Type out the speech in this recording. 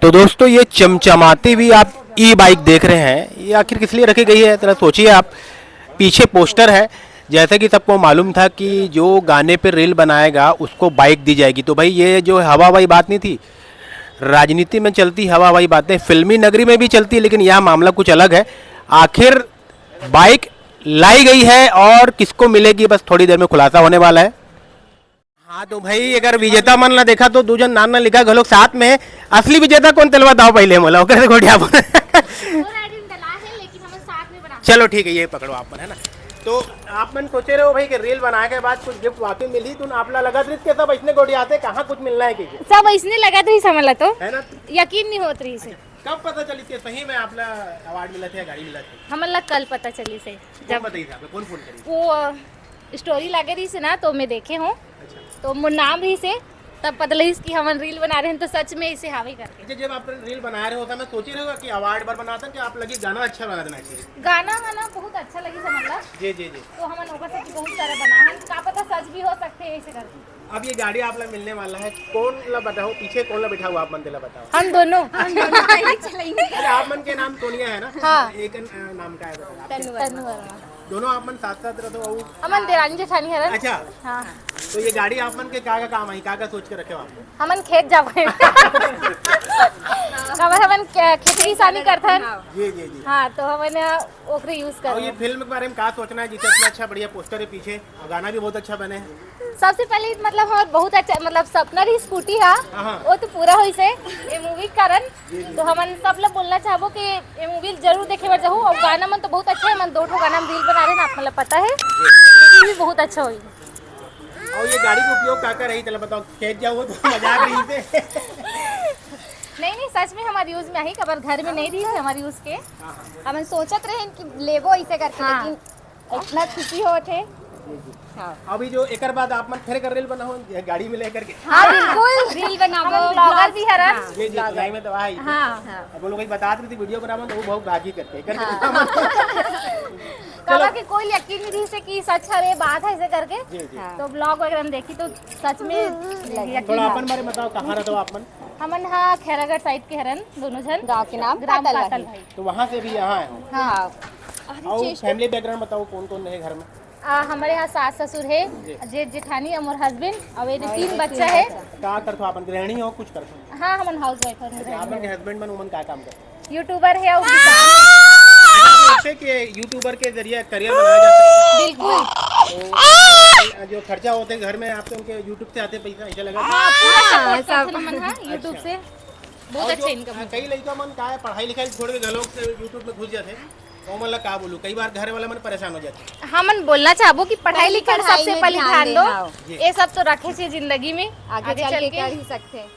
तो दोस्तों ये चमचमाती हुई आप ई बाइक देख रहे हैं, ये आखिर किस लिए रखी गई है जरा सोचिए आप। पीछे पोस्टर है, जैसे कि सबको मालूम था कि जो गाने पे रील बनाएगा उसको बाइक दी जाएगी। तो भाई ये जो हवा हवाई बात नहीं थी, राजनीति में चलती हवा हवाई बातें फिल्मी नगरी में भी चलती है, लेकिन यह मामला कुछ अलग है। आखिर बाइक लाई गई है और किसको मिलेगी बस थोड़ी देर में खुलासा होने वाला है। हाँ तो भाई अगर विजेता मन ला देखा तो दूजन नाम ना लिखा घलोक साथ में। असली विजेता कौन तेलवा दाव पहले मोला ओकर से गोटिया चलो ठीक है, ये पकड़ो आप मन, है ना। तो आप मन सोचे रहे हो भाई कि रील बनाए के बाद कुछ गिफ्ट वाकई मिली, तो आप ला लगा रही के सब इसने गोटियाते कहाँ कुछ मिलना है कि सब इसने लगा रही समझ तो है ना। यकीन नहीं होत रही से। कब पता चली कि सही में आपला अवार्ड मिला था या गाड़ी मिला था? हमला कल पता चली से, जब बताइए आपने कौन फोन करी? वो स्टोरी लगे रही से ना, तो मैं देखे हूँ। अच्छा। तो मुझे नाम रही से तब पता लगी कि हम रील बना रहे हैं, तो सच में इसे हावी करके। जब आप रील बना रहे होता मैं सोच रहे होगा कि अवार्ड बार बनाता कि आप लगी गाना अच्छा बना देना चाहिए। गाना गाना बहुत अच्छा लगी समझ। जी जी जी। तो हम नौकर से बहुत सारा बना है, क्या पता सच भी हो सकते हैं ऐसे करके। अब ये गाड़ी आप लोग मिलने वाला है, कौन ला बताओ पीछे कौन ला बैठा हुआ आप मन दिला बताओ? हम दोनों अरे आप मन के नाम सोनिया है ना? हाँ। एक नाम का है बताओ? तनु वर्मा। दोनों आप मन साथ साथ रहते हो? हमन देरानी जेठानी है। अच्छा। हाँ। तो ये गाड़ी आप मन के क्या काम आई, क्या सोच के रखे हो आप? हमन खेत जावे हमन खेती किसानी करते हैं। जी जी जी। हाँ तो हमन ओकरे यूज कर। और ये फिल्म के बारे में क्या सोचना है जिसे इतना अच्छा बढ़िया पोस्टर है पीछे और गाना भी बहुत अच्छा बने हैं? सबसे पहले मतलब हमार बहुत अच्छा मतलब सपना रही स्कूटी है, वो तो पूरा हुई से ये मूवी कारण। तो हमन सब लोग बोलना चाहबो कि ये मूवी जरूर देखे बार जाओ। और गाना मन तो बहुत अच्छा है, मन 2 गाना में रील बना रहे हैं, आप मतलब पता है मूवी भी बहुत अच्छा हुई। और ये गाड़ी का उपयोग क्या कर रही चलो बताओ? खेत जाओ तो मजाक रही थे नहीं सच में हमारे यूज में आई, कबर घर में नहीं रही है हमारे यूज के। हम सोचत रहे कि लेबो ऐसे करके। हाँ। लेकिन इतना खुशी होते। हाँ। अभी जो एक बाद आप मन फिर कर रील बनाओ गाड़ी में लेकर के? हाँ बिल्कुल रील बनाओ, ब्लॉगर भी हरन। जी जी लाइव में तो आई। हाँ। अब वो लोग बता रही थी वीडियो बनाओ तो वो बहुत भागी करके कहा कि कोई यकीन नहीं रही से कि सच है बात है ऐसे करके। तो ब्लॉग वगैरह हम देखी तो सच में यकीन। थोड़ा अपन बारे बताओ कहाँ रहते हो आप मन? हमन हाँ खैरागढ़ साइड के हरन, दोनों जन। गांव के नाम ग्राम पाटल भाई। तो वहाँ से भी यहाँ है? हाँ। और फैमिली बैकग्राउंड बताओ कौन कौन है घर में? हमारे यहाँ सास ससुर है, जेठ जेठानी और हस्बैंड और ये 3 बच्चा है। क्या करते हो अपन? गृहिणी हो कुछ करते हो? हाँ हमन हाउस वाइफ है। अपन के हस्बैंड मन उमन क्या काम करते हैं? यूट्यूबर है और जैसे कि यूट्यूबर के जरिए करियर बनाया जा सकता है। बिल्कुल। तो जो खर्चा होते हैं घर में आपके उनके यूट्यूब से आते पैसा ऐसा लगा? यूट्यूब से बहुत अच्छा इनकम। कई लड़का मन का है पढ़ाई लिखाई छोड़ के घलों से यूट्यूब में घुस जाते हैं, तो मतलब क्या बोलूं कई बार घर वाला मन परेशान हो जाते हैं। हाँ मन बोलना चाहबो कि पढ़ाई लिखाई सबसे पहले ध्यान दो, ये सब तो रखे से जिंदगी में आगे चल के कर ही सकते हैं।